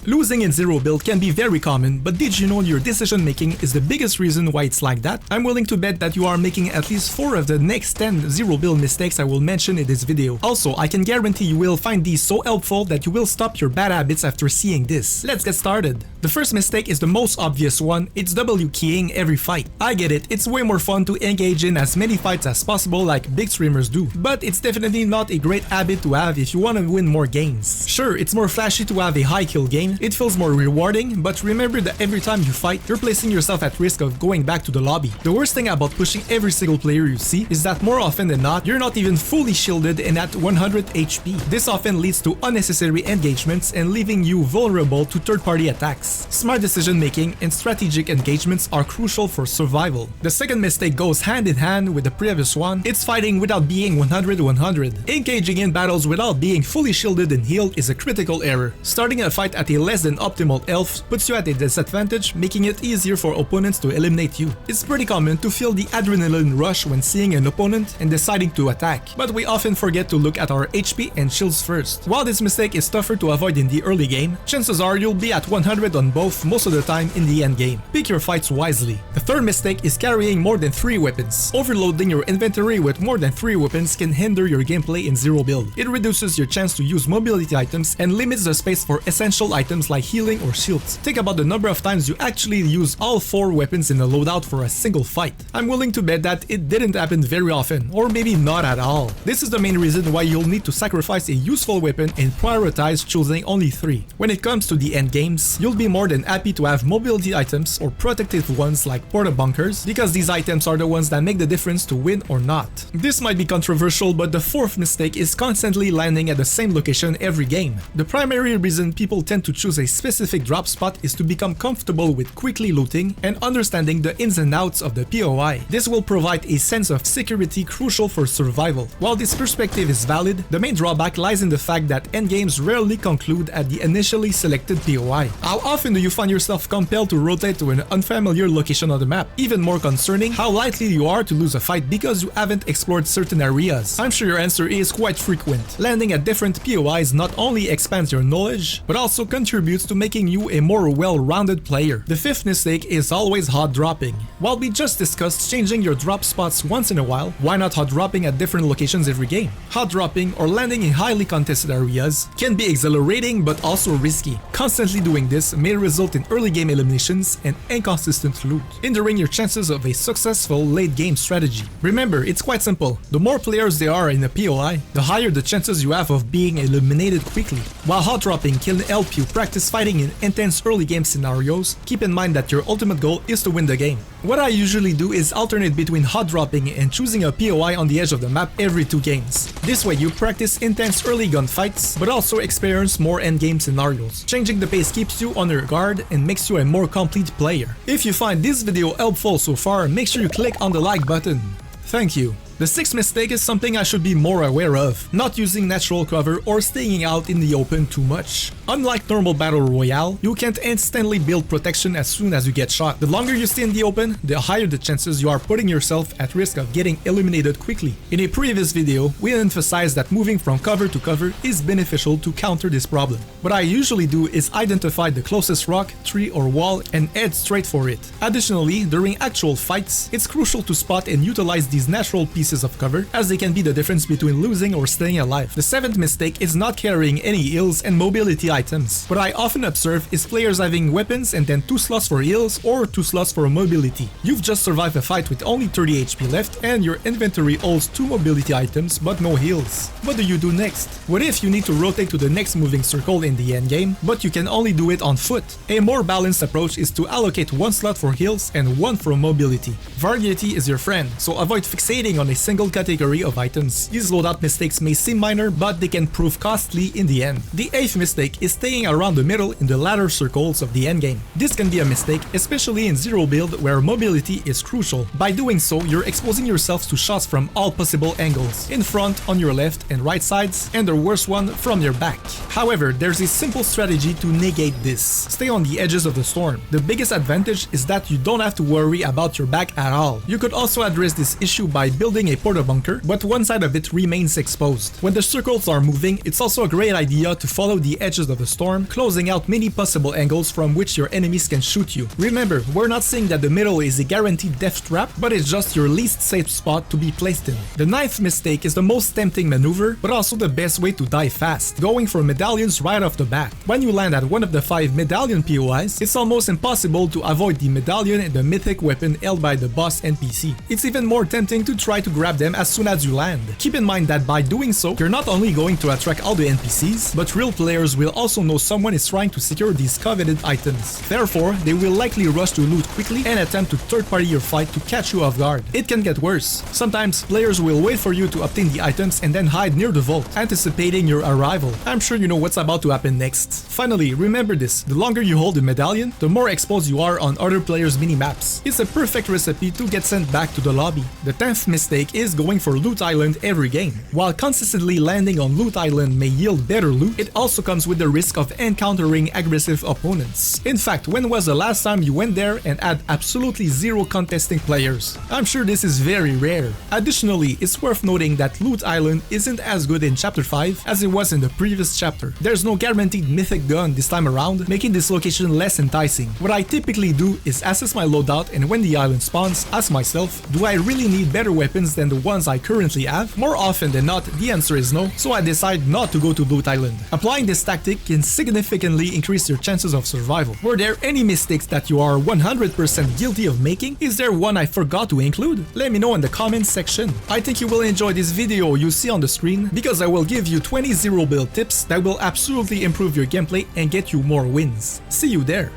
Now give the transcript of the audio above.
Losing in zero build can be very common, but did you know your decision making is the biggest reason why it's like that? I'm willing to bet that you are making at least 4 of the next 10 zero build mistakes I will mention in this video. Also, I can guarantee you will find these so helpful that you will stop your bad habits after seeing this. Let's get started. The first mistake is the most obvious one, it's Wkeying every fight. I get it, it's way more fun to engage in as many fights as possible like big streamers do, but it's definitely not a great habit to have if you want to win more games. Sure, it's more flashy to have a high kill game, it feels more rewarding, but remember that every time you fight, you're placing yourself at risk of going back to the lobby. The worst thing about pushing every single player you see is that more often than not, you're not even fully shielded and at 100 HP. This often leads to unnecessary engagements and leaving you vulnerable to third-party attacks. Smart decision making and strategic engagements are crucial for survival. The second mistake goes hand in hand with the previous one, it's fighting without being 100-100. Engaging in battles without being fully shielded and healed is a critical error. Starting a fight at a less than optimal health puts you at a disadvantage, making it easier for opponents to eliminate you. It's pretty common to feel the adrenaline rush when seeing an opponent and deciding to attack, but we often forget to look at our HP and shields first. While this mistake is tougher to avoid in the early game, chances are you'll be at 100 on both most of the time in the end game. Pick your fights wisely. The third mistake is carrying more than 3 weapons. Overloading your inventory with more than 3 weapons can hinder your gameplay in zero build. It reduces your chance to use mobility items and limits the space for essential items like healing or shields. Think about the number of times you actually use all 4 weapons in a loadout for a single fight. I'm willing to bet that it didn't happen very often, or maybe not at all. This is the main reason why you'll need to sacrifice a useful weapon and prioritize choosing only 3. When it comes to the end games, you'll be more than happy to have mobility items or protective ones like porta bunkers, because these items are the ones that make the difference to win or not. This might be controversial, but the fourth mistake is constantly landing at the same location every game. The primary reason people tend to choose a specific drop spot is to become comfortable with quickly looting and understanding the ins and outs of the POI. This will provide a sense of security crucial for survival. While this perspective is valid, the main drawback lies in the fact that endgames rarely conclude at the initially selected POI. How often do you find yourself compelled to rotate to an unfamiliar location on the map? Even more concerning, how likely you are to lose a fight because you haven't explored certain areas. I'm sure your answer is quite frequent. Landing at different POIs not only expands your knowledge, but also contributes to making you a more well-rounded player. The fifth mistake is always hot dropping. While we just discussed changing your drop spots once in a while, why not hot dropping at different locations every game? Hot dropping or landing in highly contested areas can be exhilarating but also risky. Constantly doing this may result in early game eliminations and inconsistent loot, hindering your chances of a successful late game strategy. Remember, it's quite simple. The more players there are in a POI, the higher the chances you have of being eliminated quickly. While hot dropping can help you practice fighting in intense early game scenarios, keep in mind that your ultimate goal is to win the game. What I usually do is alternate between hot dropping and choosing a POI on the edge of the map every 2 games. This way you practice intense early gunfights, but also experience more endgame scenarios. Changing the pace keeps you on your guard and makes you a more complete player. If you find this video helpful so far, make sure you click on the like button. Thank you. The sixth mistake is something I should be more aware of, not using natural cover or staying out in the open too much. Unlike normal battle royale, you can't instantly build protection as soon as you get shot. The longer you stay in the open, the higher the chances you are putting yourself at risk of getting eliminated quickly. In a previous video, we emphasized that moving from cover to cover is beneficial to counter this problem. What I usually do is identify the closest rock, tree or wall and head straight for it. Additionally, during actual fights, it's crucial to spot and utilize these natural pieces of cover, as they can be the difference between losing or staying alive. The seventh mistake is not carrying any heals and mobility items. What I often observe is players having weapons and then 2 slots for heals or 2 slots for mobility. You've just survived a fight with only 30 HP left and your inventory holds 2 mobility items but no heals. What do you do next? What if you need to rotate to the next moving circle in the endgame, but you can only do it on foot? A more balanced approach is to allocate 1 slot for heals and 1 for mobility. Variety is your friend, so avoid fixating on a single category of items. These loadout mistakes may seem minor, but they can prove costly in the end. The eighth mistake is staying around the middle in the latter circles of the endgame. This can be a mistake, especially in zero build where mobility is crucial. By doing so, you're exposing yourselves to shots from all possible angles, in front, on your left and right sides, and the worst one, from your back. However, there's a simple strategy to negate this. Stay on the edges of the storm. The biggest advantage is that you don't have to worry about your back at all. You could also address this issue by building a porta bunker, but one side of it remains exposed. When the circles are moving, it's also a great idea to follow the edges of the storm, closing out many possible angles from which your enemies can shoot you. Remember, we're not saying that the middle is a guaranteed death trap, but it's just your least safe spot to be placed in. The ninth mistake is the most tempting maneuver, but also the best way to die fast, going for medallions right off the bat. When you land at one of the 5 medallion POIs, it's almost impossible to avoid the medallion and the mythic weapon held by the boss NPC. It's even more tempting to try to grab them as soon as you land. Keep in mind that by doing so, you're not only going to attract all the NPCs, but real players will also know someone is trying to secure these coveted items. Therefore, they will likely rush to loot quickly and attempt to third-party your fight to catch you off guard. It can get worse. Sometimes, players will wait for you to obtain the items and then hide near the vault, anticipating your arrival. I'm sure you know what's about to happen next. Finally, remember this, the longer you hold the medallion, the more exposed you are on other players' mini-maps. It's a perfect recipe to get sent back to the lobby. The 10th mistake is going for Loot Island every game. While consistently landing on Loot Island may yield better loot, it also comes with the risk of encountering aggressive opponents. In fact, when was the last time you went there and had absolutely zero contesting players? I'm sure this is very rare. Additionally, it's worth noting that Loot Island isn't as good in Chapter 5 as it was in the previous chapter. There's no guaranteed mythic gun this time around, making this location less enticing. What I typically do is assess my loadout, and when the island spawns, ask myself, do I really need better weapons than the ones I currently have? More often than not, the answer is no, so I decide not to go to Loot Island. Applying this tactic can significantly increase your chances of survival. Were there any mistakes that you are 100% guilty of making? Is there one I forgot to include? Let me know in the comments section. I think you will enjoy this video you see on the screen, because I will give you 20 zero build tips that will absolutely improve your gameplay and get you more wins. See you there!